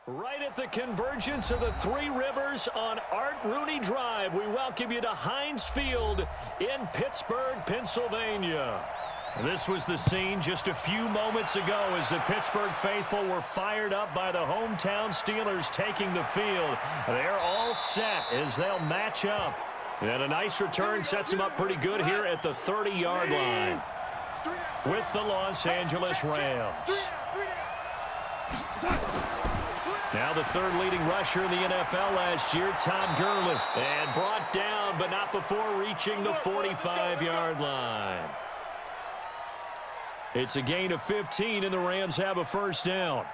Right at the convergence of the Three Rivers on Art Rooney Drive, we welcome you to Heinz Field in Pittsburgh, Pennsylvania. This was the scene just a few moments ago as the Pittsburgh faithful were fired up by the hometown Steelers taking the field. They're all set as they'll match up. And a nice return sets them up pretty good here at the 30-yard line with the Los Angeles Rams. Now the third leading rusher in the NFL last year, Todd Gurley. And brought down, but not before reaching the 45-yard line. It's a gain of 15, and the Rams have a first down.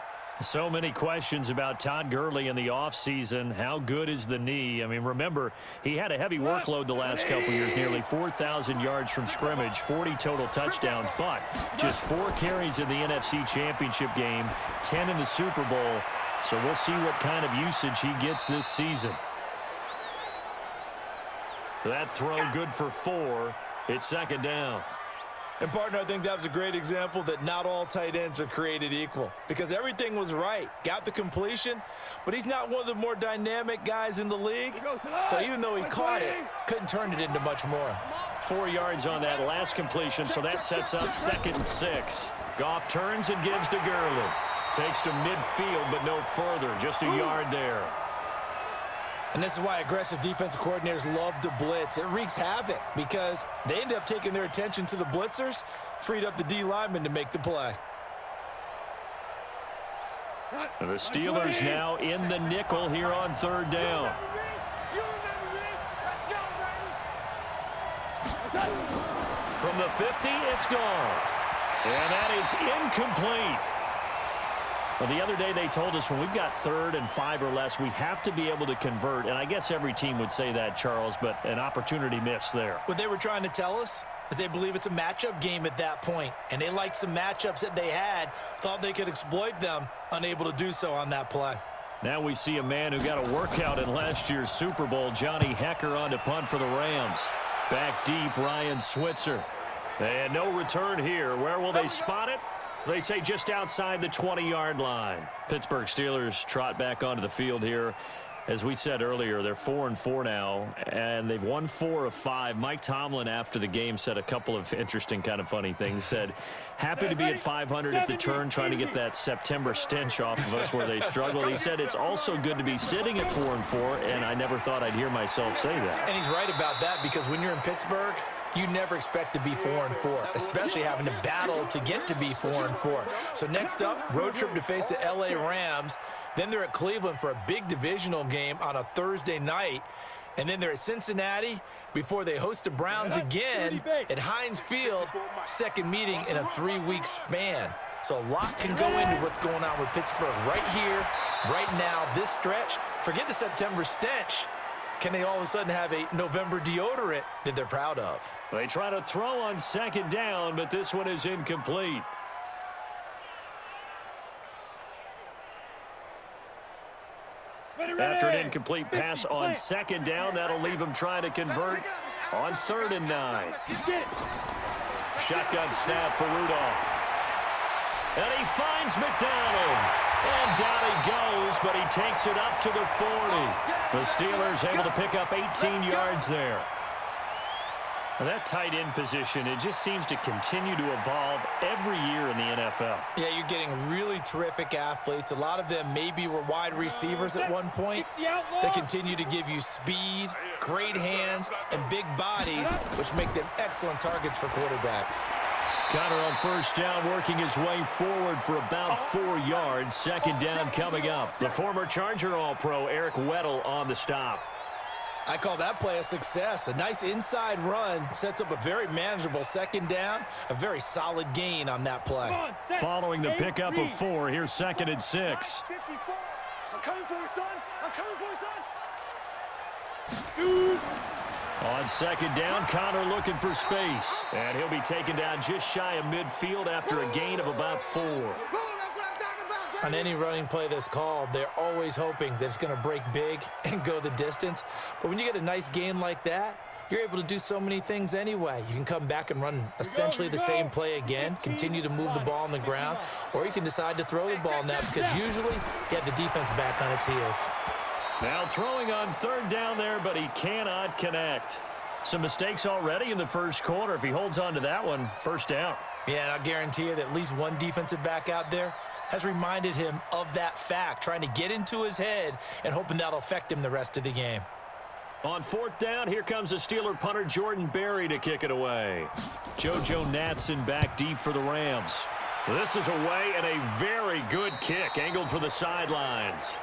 So many questions about Todd Gurley in the offseason. How good is the knee? I mean, remember, he had a heavy workload the last couple years, nearly 4,000 yards from scrimmage, 40 total touchdowns, but just 4 carries in the NFC Championship game, 10 in the Super Bowl. So we'll see what kind of usage he gets this season. That throw good for 4. It's second down. And, partner, I think that was a great example that not all tight ends are created equal because everything was right. Got the completion, but he's not one of the more dynamic guys in the league. So even though he caught it, couldn't turn it into much more. 4 yards on that last completion, so that sets up 2nd and 6. Goff turns and gives to Gurley. Takes to midfield, but no further. Just a yard there. And this is why aggressive defensive coordinators love to blitz. It wreaks havoc because they end up taking their attention to the blitzers, freed up the D lineman to make the play. The Steelers now in the nickel here on third down. From the 50, it's Goff. And that is incomplete. Well, the other day they told us when we've got 3rd and 5 or less, we have to be able to convert. And I guess every team would say that, Charles, but an opportunity missed there. What they were trying to tell us is they believe it's a matchup game at that point. And they liked some matchups that they had, thought they could exploit them, unable to do so on that play. Now we see a man who got a workout in last year's Super Bowl, Johnny Hecker, on to punt for the Rams. Back deep, Ryan Switzer. And no return here. Where will they spot it? They say just outside the 20-yard line. Pittsburgh Steelers trot back onto the field here. As we said earlier, they're 4-4 now, and they've won 4 of 5. Mike Tomlin, after the game, said a couple of interesting kind of funny things. Said, happy to be at 500 at the turn, trying to get that September stench off of us where they struggled. He said it's also good to be sitting at 4-4, and I never thought I'd hear myself say that. And he's right about that because when you're in Pittsburgh, you never expect to be 4-4, especially having to battle to get to be 4-4. So next up, road trip to face the LA Rams. Then they're at Cleveland for a big divisional game on a Thursday night. And then they're at Cincinnati before they host the Browns again at Heinz Field, second meeting in a 3-week span. So a lot can go into what's going on with Pittsburgh right here, right now, this stretch. Forget the September stench. Can they all of a sudden have a November deodorant that they're proud of? They try to throw on second down, but this one is incomplete. After an incomplete pass on second down, that'll leave him trying to convert on 3rd and 9. Shotgun snap for Rudolph. And he finds McDonald. And down he goes, but he takes it up to the 40. The Steelers able to pick up 18 yards there. And that tight end position, it just seems to continue to evolve every year in the NFL. Yeah, you're getting really terrific athletes. A lot of them maybe were wide receivers at one point. They continue to give you speed, great hands, and big bodies, which make them excellent targets for quarterbacks. Connor on first down, working his way forward for about 4 yards. Second down coming up. The former Charger All-Pro Eric Weddle on the stop. I call that play a success. A nice inside run sets up a very manageable second down. A very solid gain on that play. Following the pickup of 4, here's 2nd and 6. I'm coming for you, son. I'm coming for you, son. Shoot. On second down, Connor looking for space. And he'll be taken down just shy of midfield after a gain of about 4. On any running play that's called, they're always hoping that it's going to break big and go the distance. But when you get a nice gain like that, you're able to do so many things anyway. You can come back and run essentially the same play again, continue to move the ball on the ground, or you can decide to throw the ball now because usually you have the defense back on its heels. Now throwing on third down there, but he cannot connect. Some mistakes already in the first quarter. If he holds on to that one, first down. Yeah, and I'll guarantee you that at least one defensive back out there has reminded him of that fact, trying to get into his head and hoping that'll affect him the rest of the game. On fourth down, here comes the Steeler punter Jordan Berry to kick it away. JoJo Natson back deep for the Rams. This is away and a very good kick, angled for the sidelines.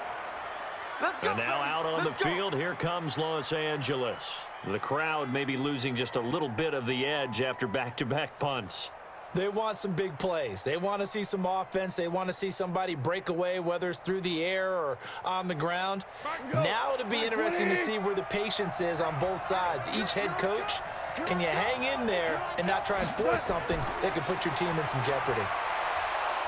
And now out on the field, here comes Los Angeles. The crowd may be losing just a little bit of the edge after back-to-back punts. They want some big plays. They want to see some offense. They want to see somebody break away, whether it's through the air or on the ground. Now it'll be interesting to see where the patience is on both sides. Each head coach, can you hang in there and not try and force something that could put your team in some jeopardy?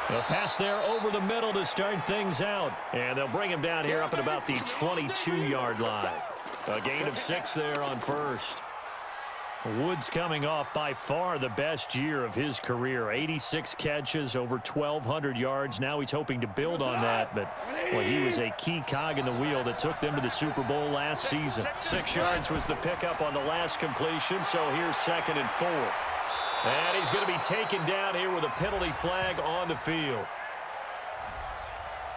A pass there over the middle to start things out. And they'll bring him down here up at about the 22-yard line. A gain of 6 there on first. Woods coming off by far the best year of his career. 86 catches, over 1,200 yards. Now he's hoping to build on that, but well, he was a key cog in the wheel that took them to the Super Bowl last season. 6 yards was the pickup on the last completion, so here's 2nd and 4. And he's going to be taken down here with a penalty flag on the field.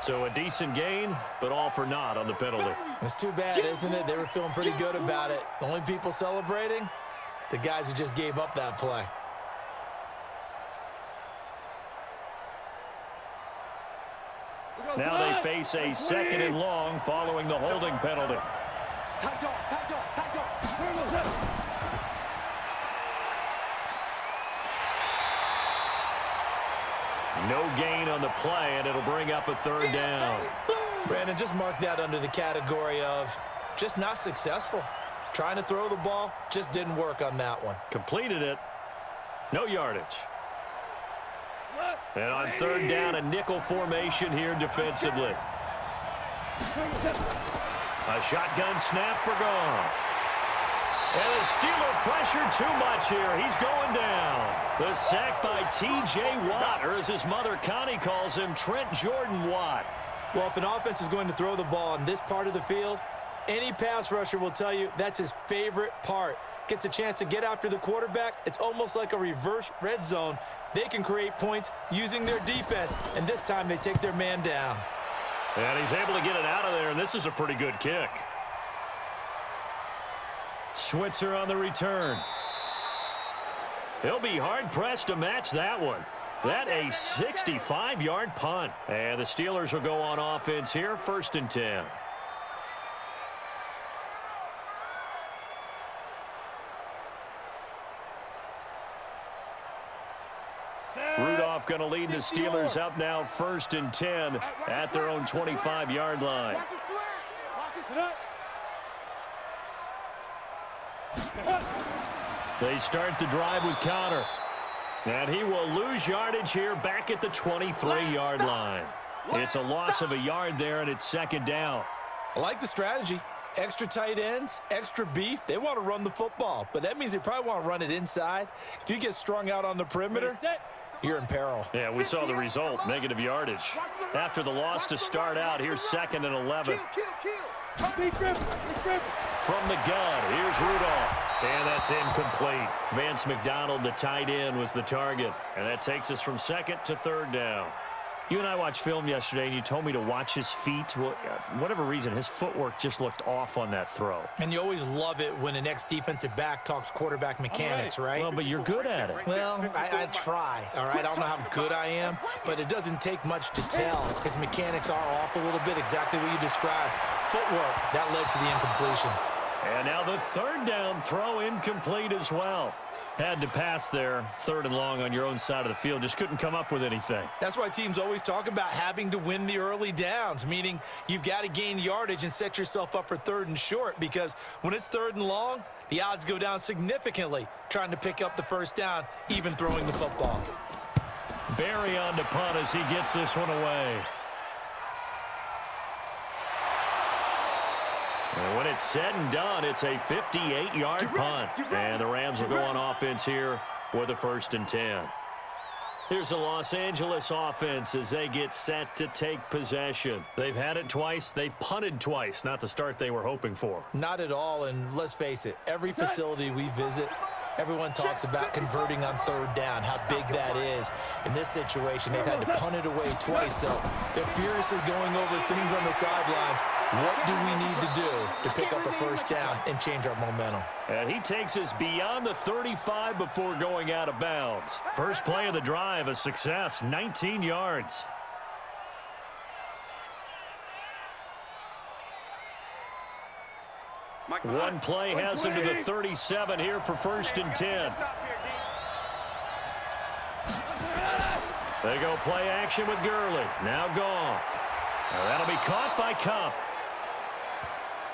So a decent gain, but all for naught on the penalty. It's too bad, isn't it? They were feeling pretty good about it. The only people celebrating, the guys who just gave up that play. Now they face a 2nd and long following the holding penalty. No gain on the play, and it'll bring up a 3rd down. Brandon, just mark that under the category of just not successful. Trying to throw the ball, just didn't work on that one. Completed it. No yardage. And on 3rd down, a nickel formation here defensively. A shotgun snap for Goff. And the Steeler pressure too much here. He's going down. The sack by T.J. Watt, or as his mother Connie calls him, Trent Jordan Watt. Well, if an offense is going to throw the ball in this part of the field, any pass rusher will tell you that's his favorite part. Gets a chance to get after the quarterback. It's almost like a reverse red zone. They can create points using their defense, and this time they take their man down. And he's able to get it out of there, and this is a pretty good kick. Switzer on the return. He'll be hard-pressed to match that one. That a 65-yard punt. And the Steelers will go on offense here, 1st and 10. Rudolph going to lead the Steelers up now, 1st and 10 at their own 25-yard line. They start the drive with Connor. And he will lose yardage here back at the 23-yard line. It's a loss of a yard there, and it's 2nd down. I like the strategy. Extra tight ends, extra beef. They want to run the football, but that means they probably want to run it inside. If you get strung out on the perimeter, you're in peril. Yeah, we saw the result, negative yardage. After the loss to start out, here's 2nd and 11. From the gun, here's Rudolph. And that's incomplete. Vance McDonald, the tight end, was the target. And that takes us from 2nd to 3rd down. You and I watched film yesterday, and you told me to watch his feet. Well, for whatever reason, his footwork just looked off on that throw. And you always love it when an ex-defensive back talks quarterback mechanics, right? Well, but you're good at it. Well, I try, all right? I don't know how good I am, but it doesn't take much to tell. His mechanics are off a little bit, exactly what you described. Footwork, that led to the incompletion. And now the 3rd down throw incomplete as well. Had to pass there, 3rd and long on your own side of the field. Just couldn't come up with anything. That's why teams always talk about having to win the early downs, meaning you've got to gain yardage and set yourself up for 3rd and short, because when it's 3rd and long, the odds go down significantly trying to pick up the 1st down, even throwing the football. Barry on to punt as he gets this one away. And when it's said and done, it's a 58-yard punt. And the Rams will go on offense here with a 1st and 10. Here's the Los Angeles offense as they get set to take possession. They've had it twice. They've punted twice. Not the start they were hoping for. Not at all, and let's face it, every facility we visit, everyone talks about converting on 3rd down, how big that is. In this situation, they've had to punt it away twice, so they're furiously going over things on the sidelines. What do we need to do to pick up a 1st down and change our momentum? And he takes us beyond the 35 before going out of bounds. First play of the drive, a success, 19 yards. One play has him to the 37 here for 1st and 10. They go play action with Gurley. Now Goff. That'll be caught by Cup.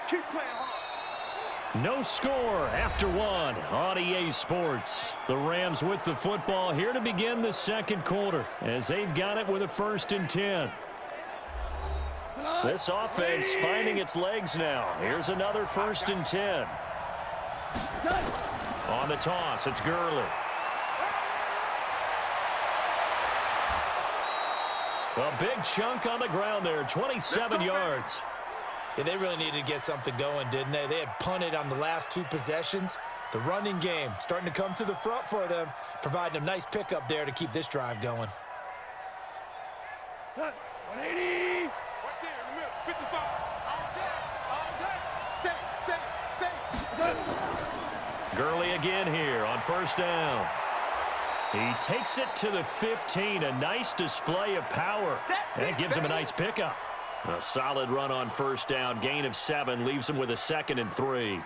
Keep playing hard. No score after 1 on EA Sports. The Rams with the football here to begin the 2nd quarter as they've got it with a 1st and 10. This offense finding its legs now. Here's another 1st and 10. On the toss, it's Gurley. A big chunk on the ground there, 27 yards. Yeah, they really needed to get something going, didn't they? They had punted on the last 2 possessions. The running game starting to come to the front for them, providing a nice pickup there to keep this drive going. 180. Right there in the middle. 55. All day. Set. Gurley again here on 1st down. He takes it to the 15. A nice display of power. And it gives him a nice pickup. A solid run on 1st down. Gain of 7 leaves him with a 2nd and 3.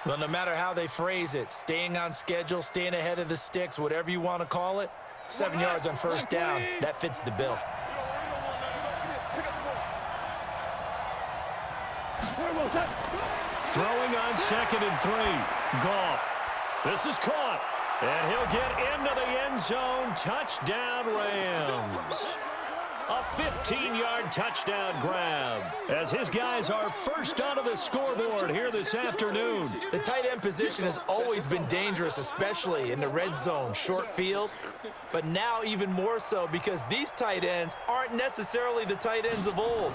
Well, no matter how they phrase it, staying on schedule, staying ahead of the sticks, whatever you want to call it, 7 yards on 1st down, that fits the bill. Throwing on 2nd and 3. Goff. This is caught. And he'll get into the end zone. Touchdown, Rams. A 15-yard touchdown grab as his guys are first onto the scoreboard here this afternoon. The tight end position has always been dangerous, especially in the red zone, short field. But now even more so because these tight ends aren't necessarily the tight ends of old.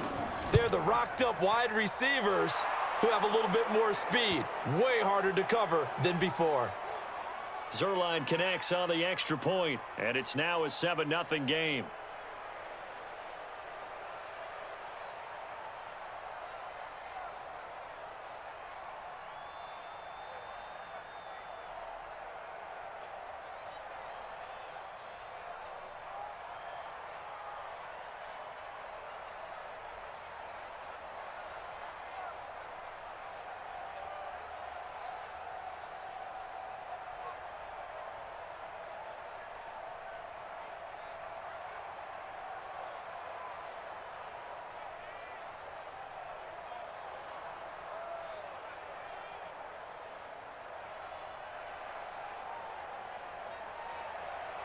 They're the rocked-up wide receivers who have a little bit more speed. Way harder to cover than before. Zerline connects on the extra point, and it's now a 7-0 game.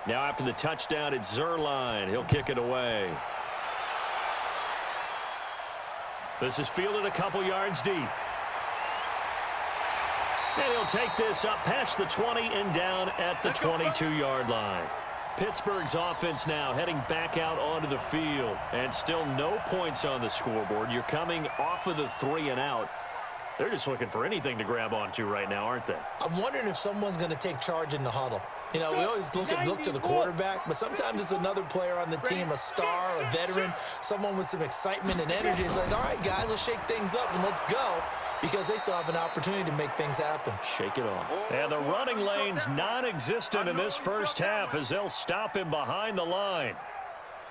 Now after the touchdown, it's Zerline. He'll kick it away. This is fielded a couple yards deep. And he'll take this up past the 20 and down at the 22-yard line. Pittsburgh's offense now heading back out onto the field. And still no points on the scoreboard. You're coming off of the 3 and out. They're just looking for anything to grab onto right now, aren't they? I'm wondering if someone's going to take charge in the huddle. You know, we always look to the quarterback, but sometimes it's another player on the team, a star, a veteran, someone with some excitement and energy. It's like, all right, guys, let's shake things up and let's go, because they still have an opportunity to make things happen. Shake it off. And the running lane's non-existent in this first half as they'll stop him behind the line.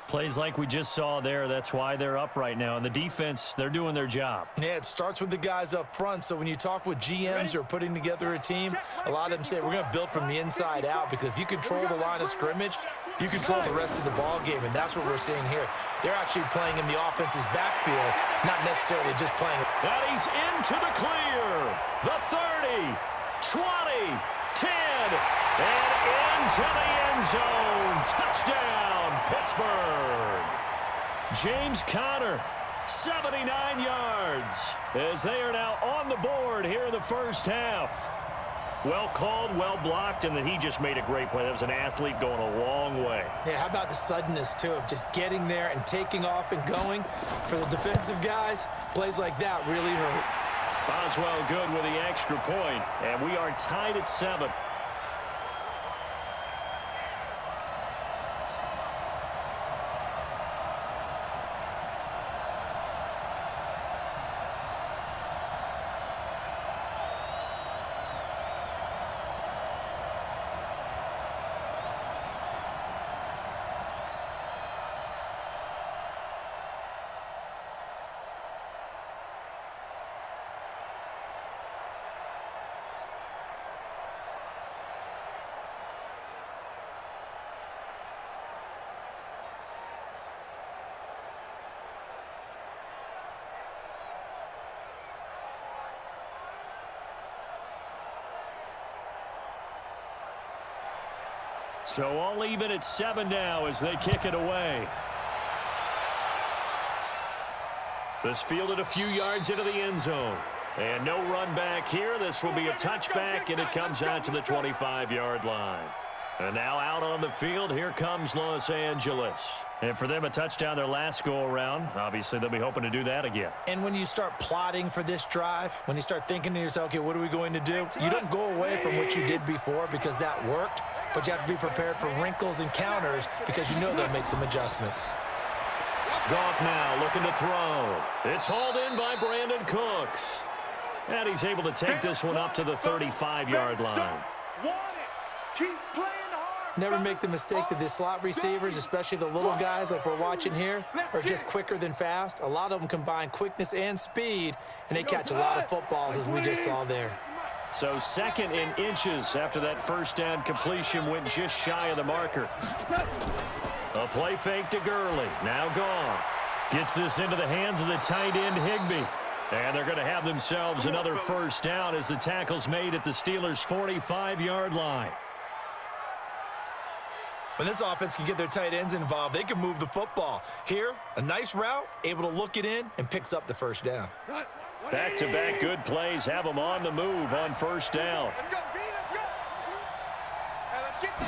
Plays like we just saw there, that's why they're up right now. And the defense, they're doing their job. Yeah, it starts with the guys up front. So when you talk with GMs who are putting together a team, a lot of them say we're going to build from the inside out, because if you control the line of scrimmage, you control the rest of the ball game, and that's what we're seeing here. They're actually playing in the offense's backfield, not necessarily just playing. And he's into the clear. The 30, 20, 10, and into the end zone. Touchdown, Pittsburgh. James Conner 79 yards as they are now on the board here in the first half. Well called, well blocked, and then he just made a great play. That was an athlete going a long way. Yeah, how about the suddenness, too, of just getting there and taking off and going? For the defensive guys, plays like that really hurt. Boswell good with the extra point, and we are tied at 7. So all even at 7 now as they kick it away. This fielded a few yards into the end zone. And no run back here. This will be a touchback, and it comes out to the 25-yard line. And now out on the field, here comes Los Angeles. And for them, a touchdown their last go-around. Obviously, they'll be hoping to do that again. And when you start plotting for this drive, when you start thinking to yourself, okay, what are we going to do? You don't go away from what you did before because that worked, but you have to be prepared for wrinkles and counters because you know they'll make some adjustments. Goff now looking to throw. It's hauled in by Brandon Cooks. And he's able to take this one up to the 35-yard line. Keep playing hard. Never make the mistake that the slot receivers, especially the little guys like we're watching here, are just quicker than fast. A lot of them combine quickness and speed, and they catch a lot of footballs, as we just saw there. So 2nd in inches after that first down completion went just shy of the marker. A play fake to Gurley. Now Goff gets this into the hands of the tight end Higbee. And they're going to have themselves another first down as the tackle's made at the Steelers' 45-yard line. When this offense can get their tight ends involved, they can move the football. Here, a nice route, able to look it in, and picks up the first down. Back-to-back good plays have them on the move on first down. Let's go, B, let's go. Hey, let's get this.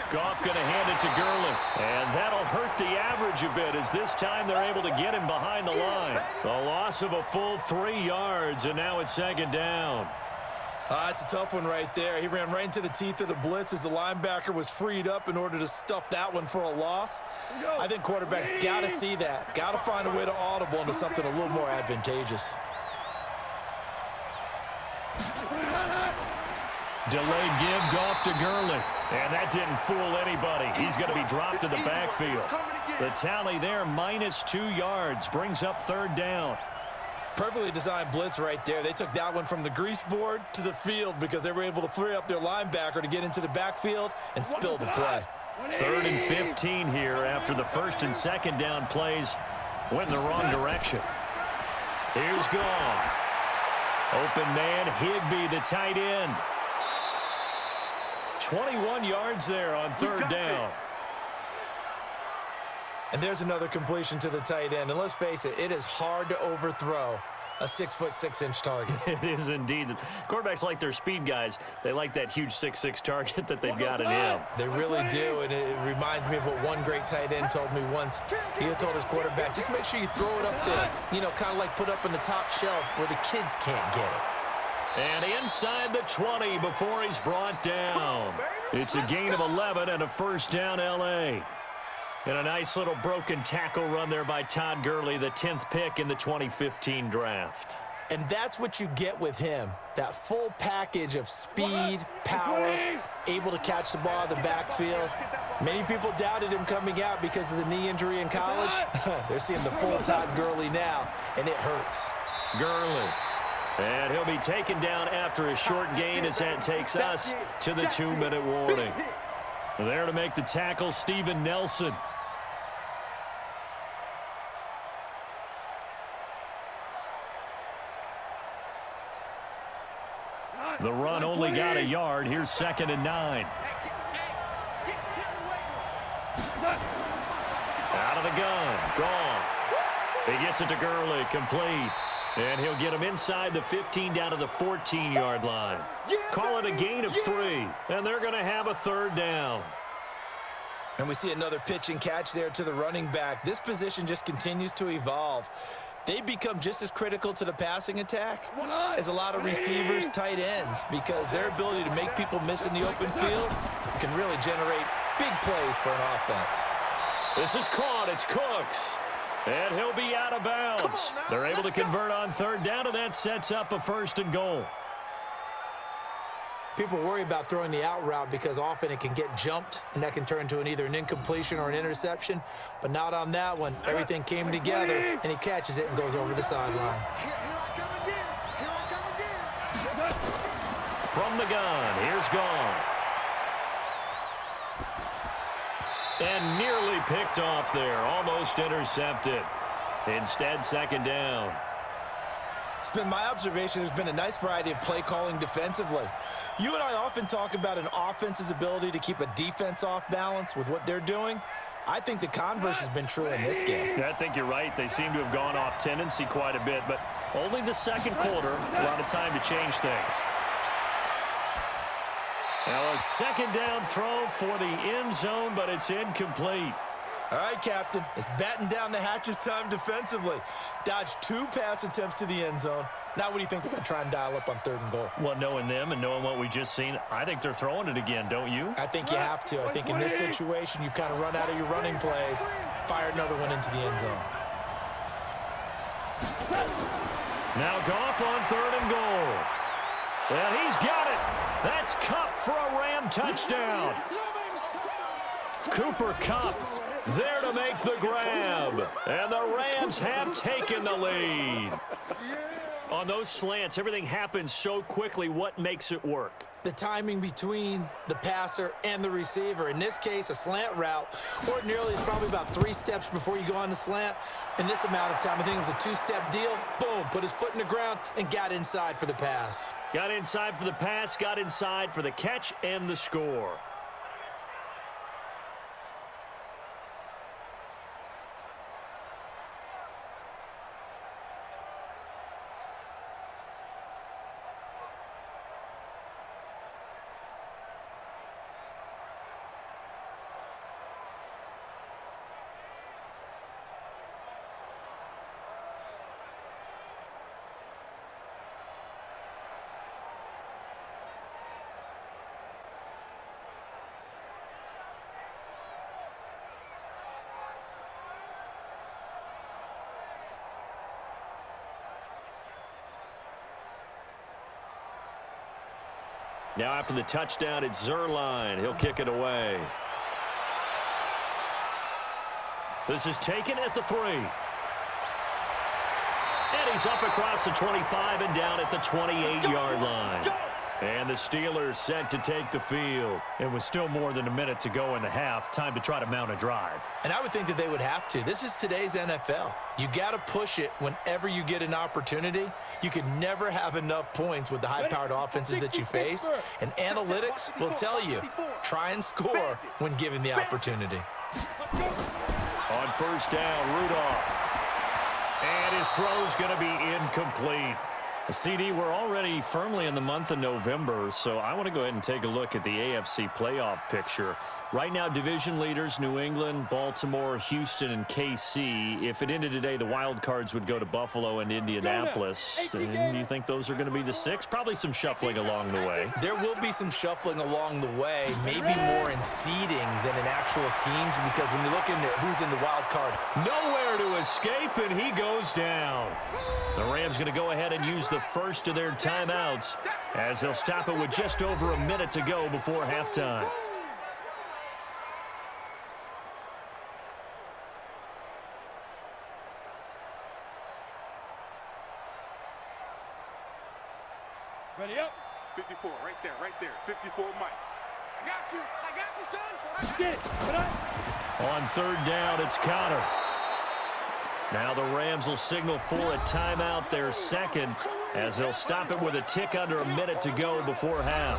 Goff going to hand it to Gurley. And that'll hurt the average a bit as this time they're able to get him behind the line. A loss of a full 3 yards, and now it's 2nd down. That's a tough one right there. He ran right into the teeth of the blitz as the linebacker was freed up in order to stuff that one for a loss. I think quarterbacks got to see that. Got to find a way to audible into something a little more advantageous. Delayed give, Goff to Gurley. And that didn't fool anybody. He's going to be dropped in the backfield. The tally there, -2 yards, brings up 3rd down. Perfectly designed blitz right there. They took that one from the grease board to the field because they were able to free up their linebacker to get into the backfield and spill the play. 3rd and 15 here after the 1st and 2nd down plays went in the wrong direction. Here's Goff. Open man, Higbee, the tight end. 21 yards there on 3rd down. And there's another completion to the tight end. And let's face it, it is hard to overthrow a 6'6" target. It is indeed. Quarterbacks like their speed guys. They like that huge 6'6" target that they've got in him. They really do, and it reminds me of what one great tight end told me once. He had told his quarterback, just make sure you throw it up there, you know, kind of like put up in the top shelf where the kids can't get it. And inside the 20 before he's brought down. It's a gain of 11 and a first down L.A. And a nice little broken tackle run there by Todd Gurley, the 10th pick in the 2015 draft. And that's what you get with him, that full package of speed, power, able to catch the ball in the backfield. Many people doubted him coming out because of the knee injury in college. They're seeing the full Todd Gurley now, and it hurts. Gurley. And he'll be taken down after a short gain as that takes us to the 2-minute warning. There to make the tackle, Steven Nelson. The run only got a yard. Here's 2nd and 9. Out of the gun. Goff. He gets it to Gurley, complete. And he'll get him inside the 15 down to the 14-yard line. Call it a gain of 3, and they're going to have a 3rd down. And we see another pitch and catch there to the running back. This position just continues to evolve. They become just as critical to the passing attack as a lot of receivers, tight ends, because their ability to make people miss in the open field can really generate big plays for an offense. This is caught. It's Cooks. And he'll be out of bounds. They're able to convert on 3rd down, and that sets up a 1st and goal. People worry about throwing the out route because often it can get jumped, and that can turn into either an incompletion or an interception. But not on that one. Everything came together, and he catches it and goes over the sideline. Here I come again. Here I come again. From the gun, here's Goff. And nearly picked off there, almost intercepted. Instead, 2nd down. It's been my observation there's been a nice variety of play calling defensively. You and I often talk about an offense's ability to keep a defense off balance with what they're doing. I think the converse has been true in this game. I think you're right. They seem to have gone off tendency quite a bit, but only the 2nd quarter, a lot of time to change things. Now a 2nd down throw for the end zone, but it's incomplete. All right, Captain, it's batten down the hatches time defensively. Dodged 2 pass attempts to the end zone. Now what do you think they're going to try and dial up on 3rd and goal? Well, knowing them and knowing what we just seen, I think they're throwing it again, don't you? I think you have to. I think in this situation, you've kind of run out of your running plays. Fire another one into the end zone. Now Goff on 3rd and goal. Well, he's got it. That's Kupp for a Ram touchdown. Cooper Kupp there to make the grab. And the Rams have taken the lead. On those slants, everything happens so quickly. What makes it work? The timing between the passer and the receiver. In this case, a slant route ordinarily is probably about 3 steps before you go on the slant. In this amount of time, I think it was a 2-step deal. Boom, put his foot in the ground and got inside for the pass. Got inside for the pass, got inside for the catch and the score. Now after the touchdown, it's Zerline. He'll kick it away. This is taken at the 3. And he's up across the 25 and down at the 28-yard line. And the Steelers set to take the field. It was still more than a minute to go in the half. Time to try to mount a drive. And I would think that they would have to. This is today's NFL. You got to push it whenever you get an opportunity. You can never have enough points with the high-powered offenses that you face. And analytics will tell you, try and score when given the opportunity. On 1st down, Rudolph. And his throw's going to be incomplete. CD, we're already firmly in the month of November, so I want to go ahead and take a look at the AFC playoff picture. Right now, division leaders, New England, Baltimore, Houston, and KC. If it ended today, the wild cards would go to Buffalo and Indianapolis. And you think those are going to be the 6? Probably some shuffling along the way. There will be some shuffling along the way, maybe more in seeding than in actual teams, because when you look into who's in the wild card. Nowhere to escape, and he goes down. The Rams going to go ahead and use the first of their timeouts as they'll stop it with just over a minute to go before halftime. Ready up. 54, right there. 54, Mike. I got you, son. Get it. On 3rd down, it's Connor. Now the Rams will signal for a timeout, their second, as they'll stop it with a tick under a minute to go before half.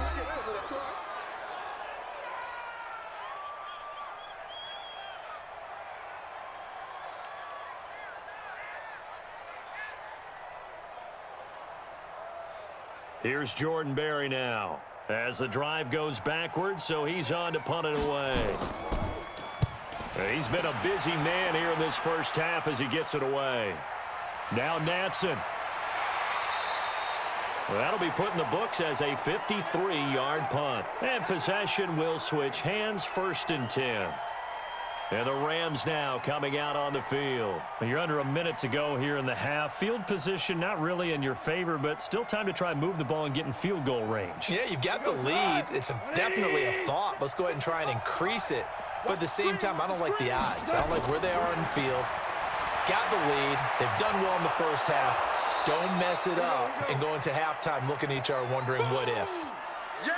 Here's Jordan Berry now. As the drive goes backwards, so he's on to punt it away. He's been a busy man here in this first half as he gets it away. Now Natson. Well, that'll be put in the books as a 53-yard punt. And possession will switch hands, 1st and 10. And the Rams now coming out on the field. You're under a minute to go here in the half. Field position not really in your favor, but still time to try and move the ball and get in field goal range. Yeah, you've got the lead. It's definitely a thought. Let's go ahead and try and increase it. But at the same time, I don't like the odds. I don't like where they are in the field. Got the lead. They've done well in the first half. Don't mess it up and go into halftime looking at each other wondering what if. Yeah,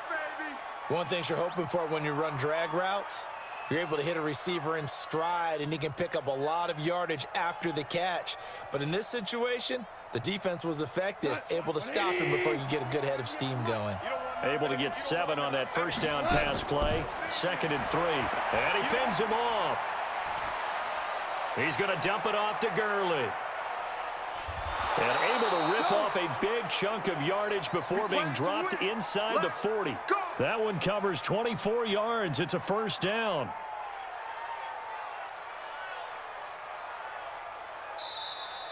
baby. One thing you're hoping for when you run drag routes, you're able to hit a receiver in stride, and he can pick up a lot of yardage after the catch. But in this situation, the defense was effective, able to stop him before you get a good head of steam going. Able to get 7 on that first down pass play. 2nd and 3. And he fends him off. He's going to dump it off to Gurley. And able to rip off a big chunk of yardage before being dropped inside the 40. That one covers 24 yards. It's a first down.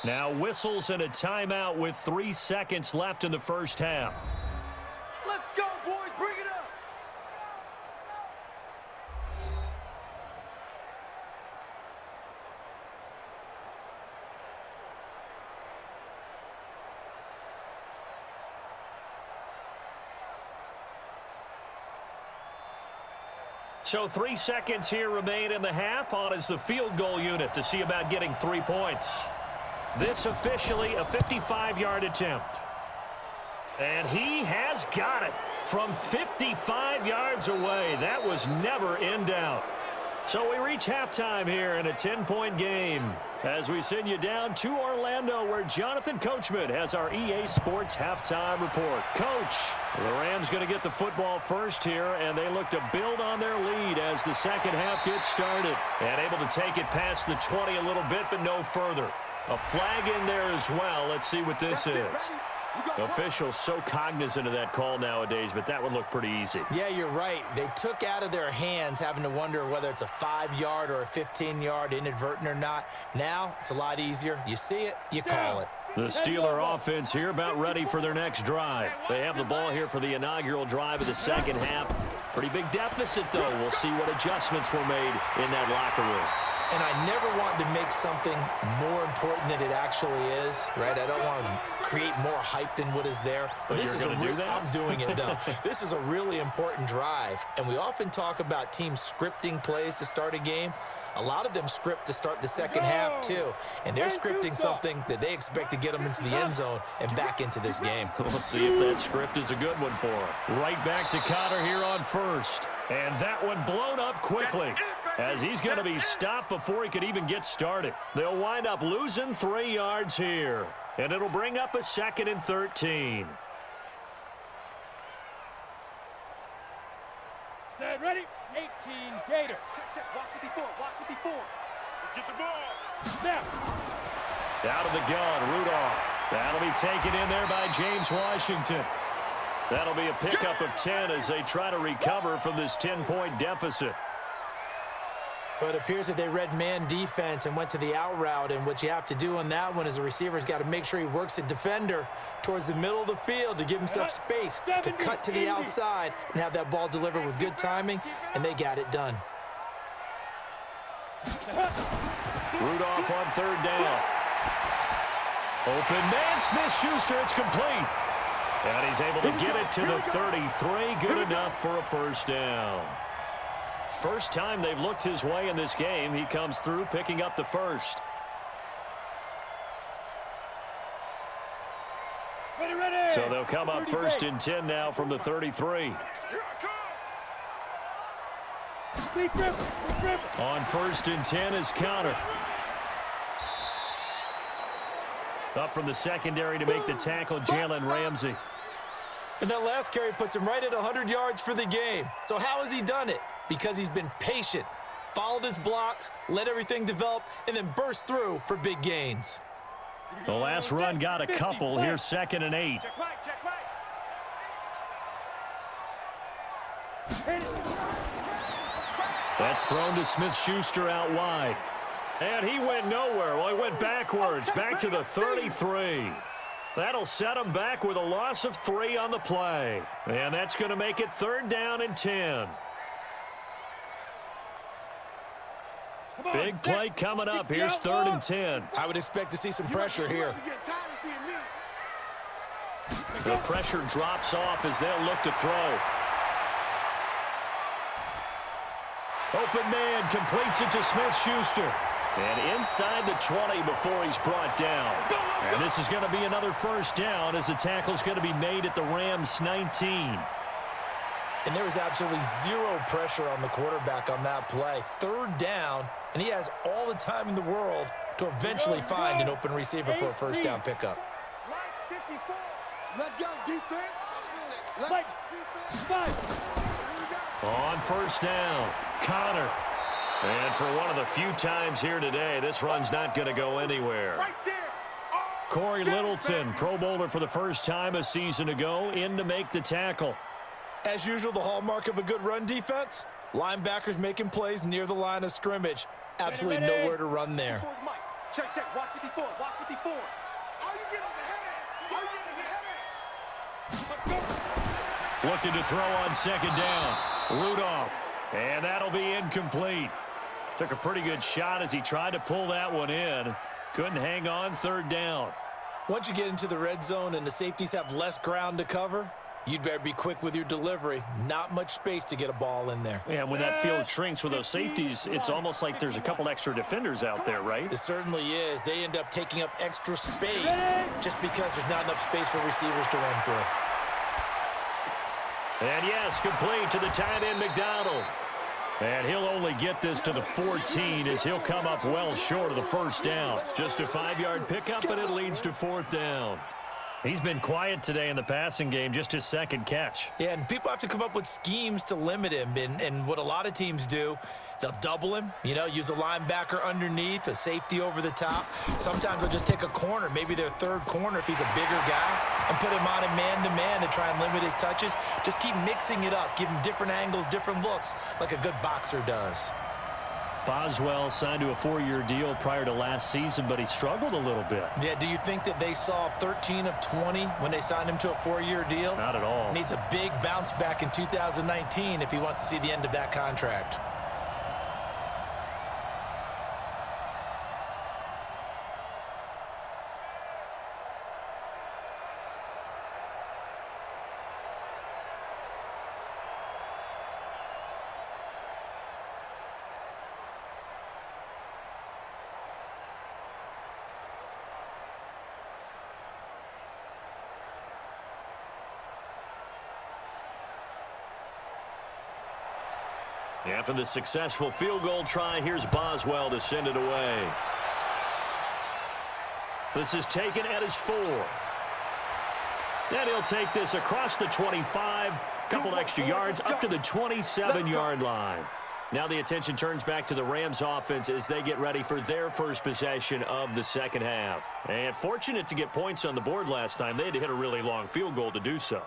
Now whistles and a timeout with 3 seconds left in the first half. Let's go, boys. Bring it up. So 3 seconds here remain in the half. On is the field goal unit to see about getting 3 points. This officially a 55-yard attempt. And he has got it from 55 yards away. That was never in doubt. So we reach halftime here in a 10-point game as we send you down to Orlando, where Jonathan Coachman has our EA Sports halftime report. Coach, the Rams going to get the football first here, and they look to build on their lead as the second half gets started. And able to take it past the 20 a little bit, but no further. A flag in there as well. Let's see what this is. Officials so cognizant of that call nowadays, but that one looked pretty easy. Yeah, you're right. They took out of their hands having to wonder whether it's a 5-yard or a 15-yard inadvertent or not. Now, it's a lot easier. You see it, you call it. The Steeler offense here about ready for their next drive. They have the ball here for the inaugural drive of the second half. Pretty big deficit, though. We'll see what adjustments were made in that locker room. And I never want to make something more important than it actually is, right? I don't want to create more hype than what is there. But this is I'm doing it, though. This is a really important drive. And we often talk about teams scripting plays to start a game. A lot of them script to start the second half, too. And they're scripting something that they expect to get them into the end zone and back into this game. We'll see if that script is a good one for them. Right back to Connor here on first. And that one blown up quickly, as he's going to be stopped before he could even get started. They'll wind up losing 3 yards here, and it'll bring up a 2nd and 13. Set, ready? 18, Gator. Check, walk 54, walk 54. Let's get the ball. Snap. Out of the gun, Rudolph. That'll be taken in there by James Washington. That'll be a pickup of 10 as they try to recover from this 10-point deficit. But it appears that they read man defense and went to the out route, and what you have to do on that one is the receiver's got to make sure he works a defender towards the middle of the field to give himself space to cut to the outside and have that ball delivered with good timing, and they got it done. Rudolph on 3rd down. Open man, Smith-Schuster, it's complete. And he's able to get it to the 33. Good enough for a first down. First time they've looked his way in this game. He comes through picking up the first. Ready. So they'll come up 1st and 10 now from the 33. On 1st and 10 is Connor. Up from the secondary to make the tackle, Jalen Ramsey. And that last carry puts him right at 100 yards for the game. So how has he done it? Because he's been patient, followed his blocks, let everything develop, and then burst through for big gains. The last run got a couple. Here's 2nd and 8. Check right. That's thrown to Smith-Schuster out wide. And he went nowhere. Well, he went backwards, back to the 33. That'll set him back with a loss of 3 on the play. And that's going to make it 3rd down and 10. Big play coming up. Here's 3rd and 10. I would expect to see some pressure here. The pressure drops off as they'll look to throw. Open man completes it to Smith-Schuster. And inside the 20 before he's brought down. And this is going to be another 1st down as the tackle's going to be made at the Rams 19. And there was absolutely 0 pressure on the quarterback on that play. 3rd down, and he has all the time in the world to eventually find an open receiver for a 1st down pickup. Let's go, defense. On 1st down, Connor. And for one of the few times here today, this run's not going to go anywhere. Right there. Corey Littleton, Pro Bowler for the first time a season ago, in to make the tackle. As usual, the hallmark of a good run defense, linebackers making plays near the line of scrimmage. Absolutely nowhere to run there. Check, check. Watch 54. Watch 54. All you get is a headache. All you get is a headache. Looking to throw on 2nd down. Rudolph. And that'll be incomplete. Took a pretty good shot as he tried to pull that one in. Couldn't hang on 3rd down. Once you get into the red zone and the safeties have less ground to cover, you'd better be quick with your delivery. Not much space to get a ball in there. And when that field shrinks with those safeties, it's almost like there's a couple extra defenders out there, right? It certainly is. They end up taking up extra space just because there's not enough space for receivers to run through. And yes, complete to the tight end McDonald. And he'll only get this to the 14 as he'll come up well short of the 1st down. Just a 5-yard pickup, and it leads to 4th down. He's been quiet today in the passing game, just his 2nd catch. Yeah, and people have to come up with schemes to limit him. And what a lot of teams do, they'll double him, use a linebacker underneath, a safety over the top. Sometimes they'll just take a corner, maybe their 3rd corner if he's a bigger guy, and put him on a man-to-man to try and limit his touches. Just keep mixing it up, give him different angles, different looks, like a good boxer does. Boswell signed to a 4-year deal prior to last season, but he struggled a little bit. Yeah, do you think that they saw 13 of 20 when they signed him to a 4-year deal? Not at all. Needs a big bounce back in 2019 if he wants to see the end of that contract. After the successful field goal try, here's Boswell to send it away. This is taken at his 4. And he'll take this across the 25, couple extra yards, up to the 27-yard line. Now the attention turns back to the Rams offense as they get ready for their first possession of the 2nd half. And fortunate to get points on the board last time. They had to hit a really long field goal to do so.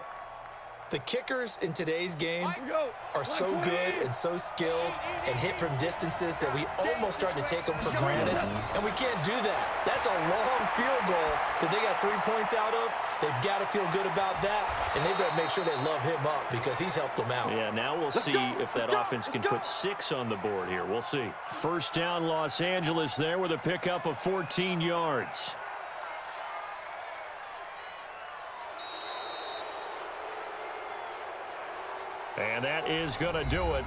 The kickers in today's game are so good and so skilled and hit from distances that we almost start to take them for granted, and we can't do that. That's a long field goal that they got 3 points out of. They've got to feel good about that, and they better make sure they love him up because he's helped them out. Yeah, now we'll see if that offense can put 6 on the board here. We'll see. 1st down, Los Angeles there with a pickup of 14 yards. And that is going to do it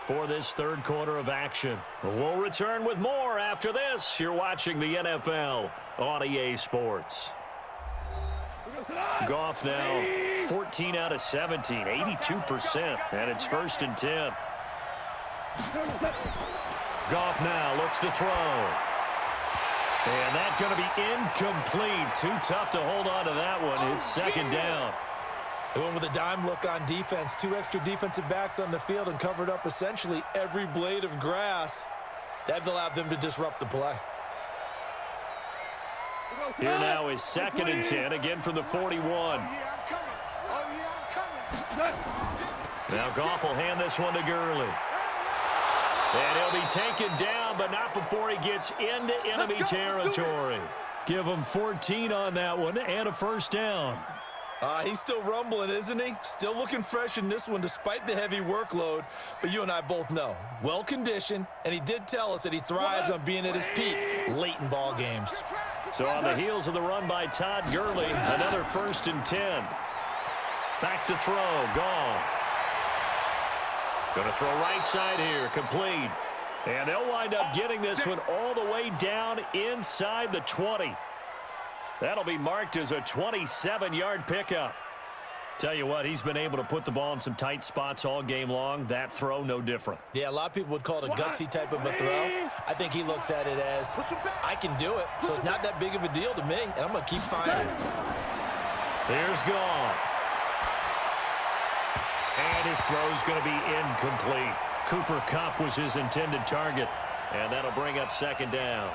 for this 3rd quarter of action. We'll return with more after this. You're watching the NFL on EA Sports. Goff now 14 out of 17, 82%, and it's 1st and 10. Goff now looks to throw. And that's going to be incomplete. Too tough to hold on to that one. It's 2nd down. They went with a dime look on defense. 2 extra defensive backs on the field and covered up essentially every blade of grass. That allowed them to disrupt the play. Here now is 2nd and 10, again from the 41. Now Goff will hand this one to Gurley. And he'll be taken down, but not before he gets into enemy territory. Give him 14 on that one and a first down. He's still rumbling, isn't he? Still looking fresh in this one despite the heavy workload. But you and I both know, well-conditioned, and he did tell us that he thrives on being at his peak late in ball games. So on the heels of the run by Todd Gurley, another 1st and 10. Back to throw, Goff. Going to throw right side here, complete. And they'll wind up getting this one all the way down inside the 20. That'll be marked as a 27-yard pickup. Tell you what, he's been able to put the ball in some tight spots all game long. That throw, no different. Yeah, a lot of people would call it a gutsy type of a throw. I think he looks at it as, I can do it, so it's not that big of a deal to me, and I'm going to keep firing. Here's Goff. And his throw's going to be incomplete. Cooper Kupp was his intended target, and that'll bring up 2nd down.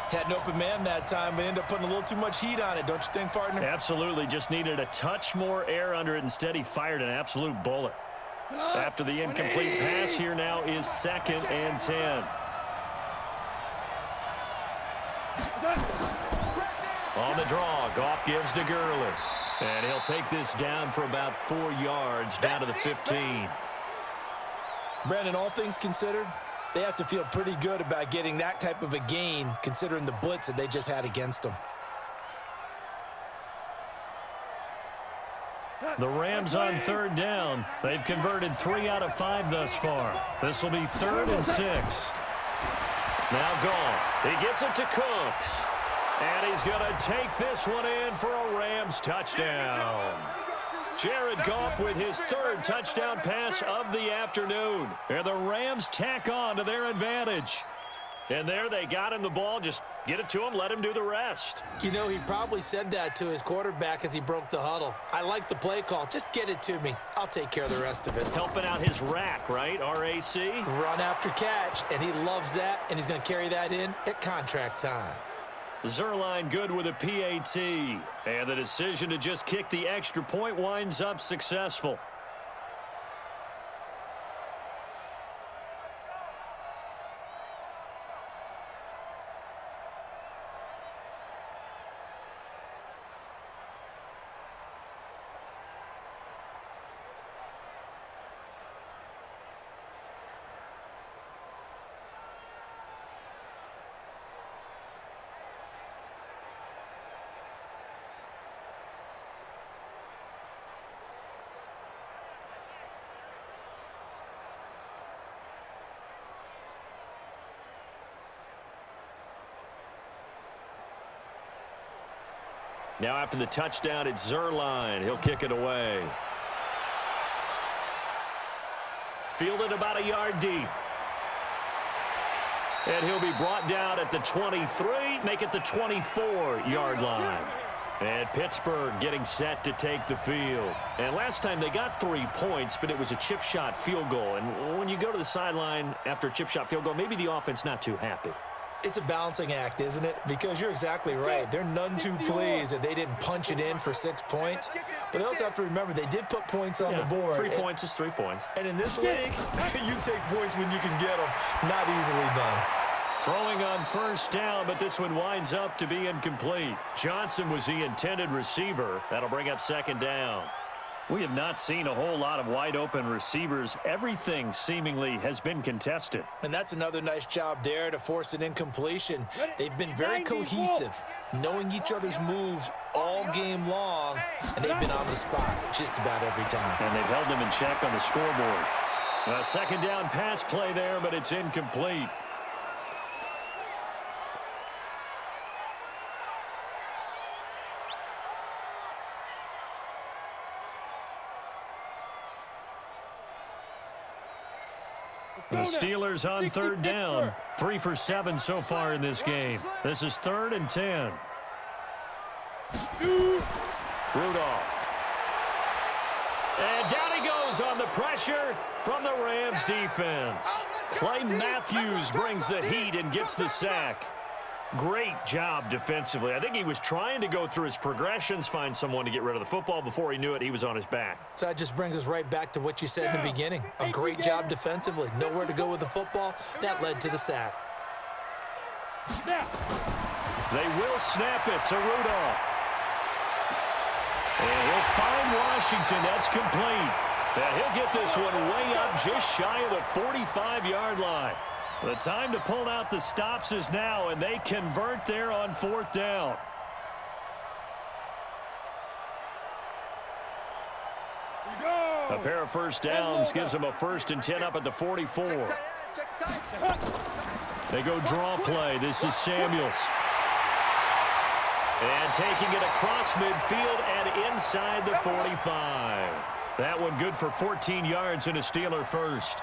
Had an open man that time, but ended up putting a little too much heat on it, don't you think, partner? Absolutely. Just needed a touch more air under it. Instead, he fired an absolute bullet. After the incomplete pass, here now is 2nd and 10. On the draw, Goff gives to Gurley. And he'll take this down for about 4 yards, down to the 15. Brandon, all things considered, they have to feel pretty good about getting that type of a gain, considering the blitz that they just had against them. The Rams on 3rd down. They've converted 3 out of 5 thus far. This will be 3rd and 6. Now Goff. He gets it to Cooks. And he's going to take this one in for a Rams touchdown. Jared Goff with his 3rd touchdown pass of the afternoon. And the Rams tack on to their advantage. And there they got him the ball. Just get it to him, let him do the rest. You know, he probably said that to his quarterback as he broke the huddle. I like the play call. Just get it to me. I'll take care of the rest of it. Helping out his rack, right? R-A-C? Run after catch. And he loves that, and he's going to carry that in at contract time. Zerline good with a PAT. And the decision to just kick the extra point winds up successful. Now after the touchdown, it's Zerline. He'll kick it away. Fielded about a yard deep. And he'll be brought down at the 23, make it the 24-yard line. And Pittsburgh getting set to take the field. And last time they got 3 points, but it was a chip shot field goal. And when you go to the sideline after a chip shot field goal, maybe the offense not too happy. It's a balancing act, isn't it? Because you're exactly right. They're none too pleased that they didn't punch it in for 6 points. But they also have to remember they did put points on the board. 3 points is 3 points. And in this league, you take points when you can get them. Not easily done. Throwing on 1st down, but this one winds up to be incomplete. Johnson was the intended receiver. That'll bring up 2nd down. We have not seen a whole lot of wide-open receivers. Everything seemingly has been contested. And that's another nice job there to force an incompletion. They've been very cohesive, knowing each other's moves all game long, and they've been on the spot just about every time. And they've held them in check on the scoreboard. A 2nd down pass play there, but it's incomplete. The Steelers on 3rd down. 3 for 7 so far in this game. This is 3rd and 10. Rudolph. And down he goes on the pressure from the Rams defense. Clay Matthews brings the heat and gets the sack. Great job defensively. I think he was trying to go through his progressions, find someone to get rid of the football. Before he knew it, he was on his back. So that just brings us right back to what you said in the beginning. A great job defensively. Nowhere to go with the football. That led to the sack. They will snap it to Rudolph. And he'll find Washington. That's complete. And he'll get this one way up just shy of the 45-yard line. The time to pull out the stops is now, and they convert there on 4th down. A pair of first downs gives them a 1st and 10 up at the 44. They go draw play. This is Samuels. And taking it across midfield and inside the 45. That one good for 14 yards and a Steeler first.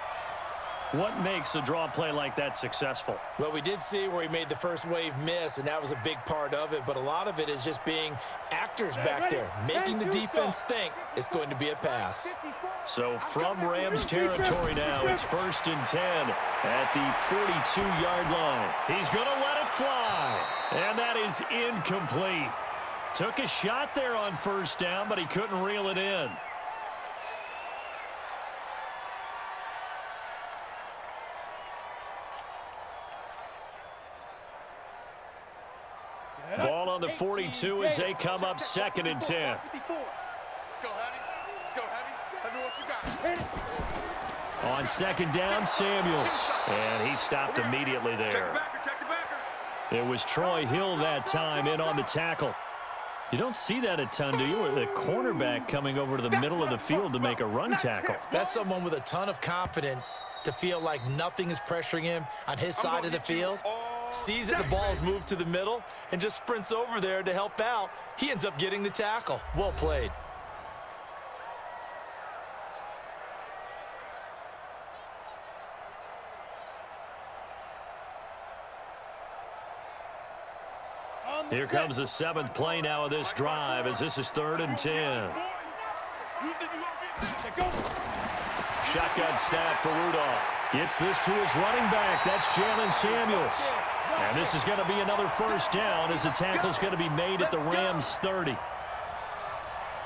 What makes a draw play like that successful? Well, we did see where he made the first wave miss, and that was a big part of it. But a lot of it is just being actors back there, making the defense think it's going to be a pass. So from Rams territory now, it's 1st and 10 at the 42-yard line. He's going to let it fly, and that is incomplete. Took a shot there on 1st down, but he couldn't reel it in. Ball on the 42 as they come up 2nd and 10. Let's go, Heavy. Let's go, Heavy. Tell me what you got. On 2nd down, Samuels. And he stopped immediately there. It was Troy Hill that time in on the tackle. You don't see that a ton, do you? With a cornerback coming over to the middle of the field to make a run tackle. That's someone with a ton of confidence to feel like nothing is pressuring him on his side of the field. Sees that the ball's moved to the middle and just sprints over there to help out. He ends up getting the tackle. Well played. Here comes the 7th play now of this drive as this is 3rd and 10. Shotgun snap for Rudolph. Gets this to his running back. That's Jalen Samuels. And this is going to be another 1st down as the tackle's going to be made at the Rams 30.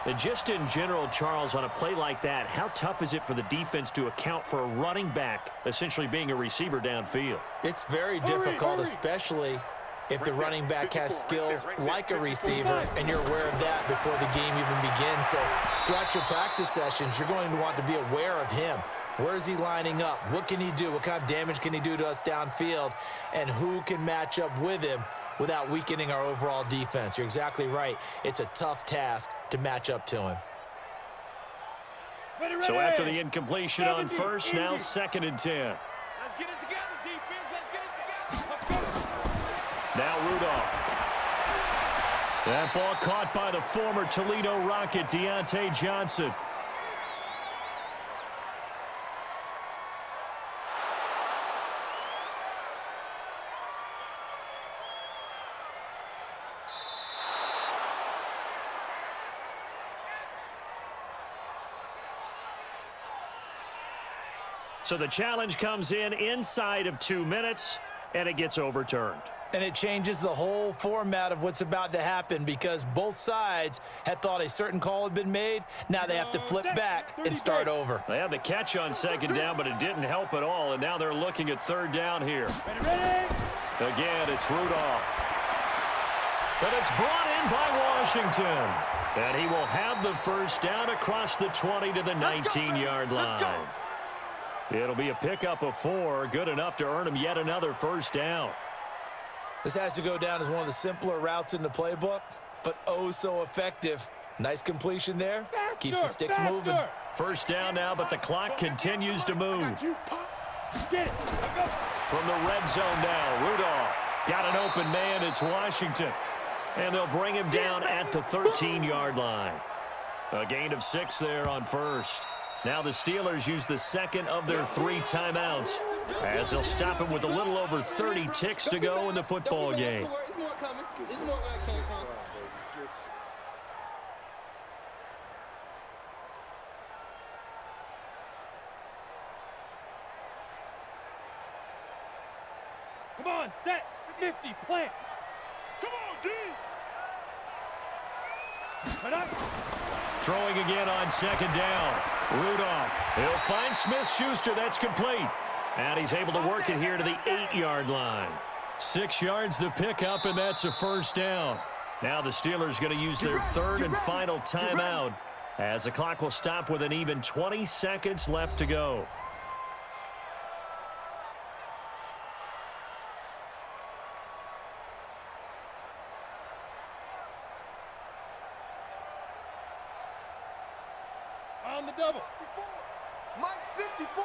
And just in general, Charles, on a play like that, how tough is it for the defense to account for a running back essentially being a receiver downfield? It's very difficult, especially if the running back has skills like a receiver and you're aware of that before the game even begins. So throughout your practice sessions, you're going to want to be aware of him. Where is he lining up? What can he do? What kind of damage can he do to us downfield? And who can match up with him without weakening our overall defense? You're exactly right. It's a tough task to match up to him. So after the incompletion on 1st, now 2nd and 10. Let's get it together, defense. Let's get it together. Now Rudolph. That ball caught by the former Toledo Rocket, Deontay Johnson. So the challenge comes in inside of 2 minutes, and it gets overturned. And it changes the whole format of what's about to happen because both sides had thought a certain call had been made. Now they have to flip back and start over. They had the catch on 2nd down, but it didn't help at all, and now they're looking at 3rd down here. Again, it's Rudolph. But it's brought in by Washington. And he will have the 1st down across the 20 to the 19-yard line. It'll be a pickup of 4, good enough to earn him yet another 1st down. This has to go down as one of the simpler routes in the playbook, but oh so effective. Nice completion there. Keeps the sticks moving. 1st down now, but the clock continues to move. From the red zone now, Rudolph. Got an open man, it's Washington. And they'll bring him down at the 13-yard line. A gain of 6 there on 1st. Now the Steelers use the 2nd of their 3 timeouts as they'll stop him with a little over 30 ticks to go in the football game. Come on, set, 50, plant. Come on, D. Cut out. Throwing again on second down. Rudolph. He'll find Smith-Schuster. That's complete. And he's able to work it here to the 8-yard line. 6 yards the pickup, and that's a first down. Now the Steelers going to use their third and final timeout as the clock will stop with an even 20 seconds left to go. On the double. 54. Mike 54.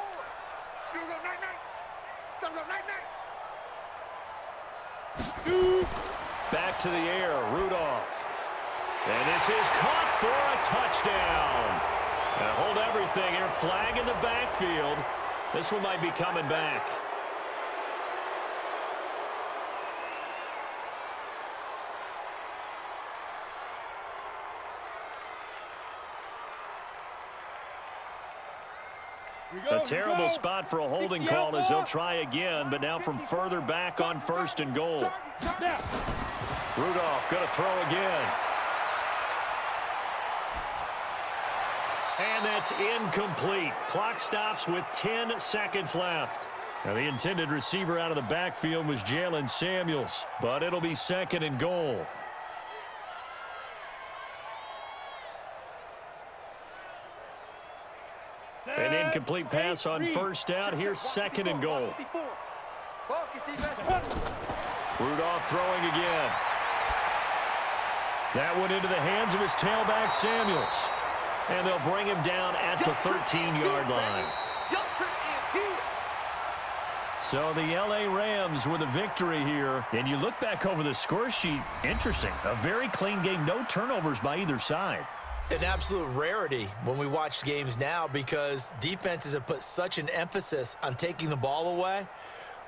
You go night-night. Go night-night. Shoot. Back to the air, Rudolph. And this is caught for a touchdown. Now hold everything here. Flag in the backfield. This one might be coming back. A terrible spot for a holding call as they'll try again, but now from further back on first and goal. Rudolph going to throw again. And that's incomplete. Clock stops with 10 seconds left. Now the intended receiver out of the backfield was Jalen Samuels, but it'll be second and goal. An incomplete pass on first down. Here's second and goal. Rudolph throwing again. That one into the hands of his tailback, Samuels. And they'll bring him down at the 13-yard line. So the L.A. Rams with a victory here. And you look back over the score sheet, interesting. A very clean game, no turnovers by either side. An absolute rarity when we watch games now because defenses have put such an emphasis on taking the ball away.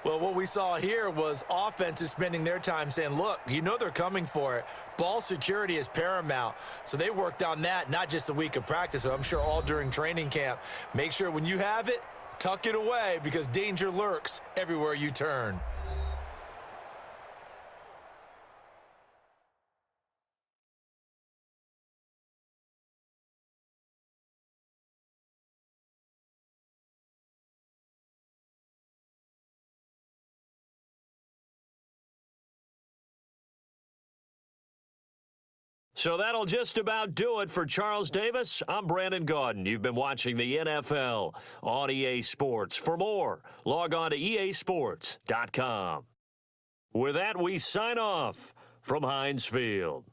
Well, what we saw here was offenses spending their time saying, look, you know they're coming for it. Ball security is paramount. So they worked on that, not just a week of practice, but I'm sure all during training camp. Make sure when you have it, tuck it away because danger lurks everywhere you turn. So that'll just about do it for Charles Davis. I'm Brandon Gaudin. You've been watching the NFL on EA Sports. For more, log on to easports.com. With that, we sign off from Heinz Field.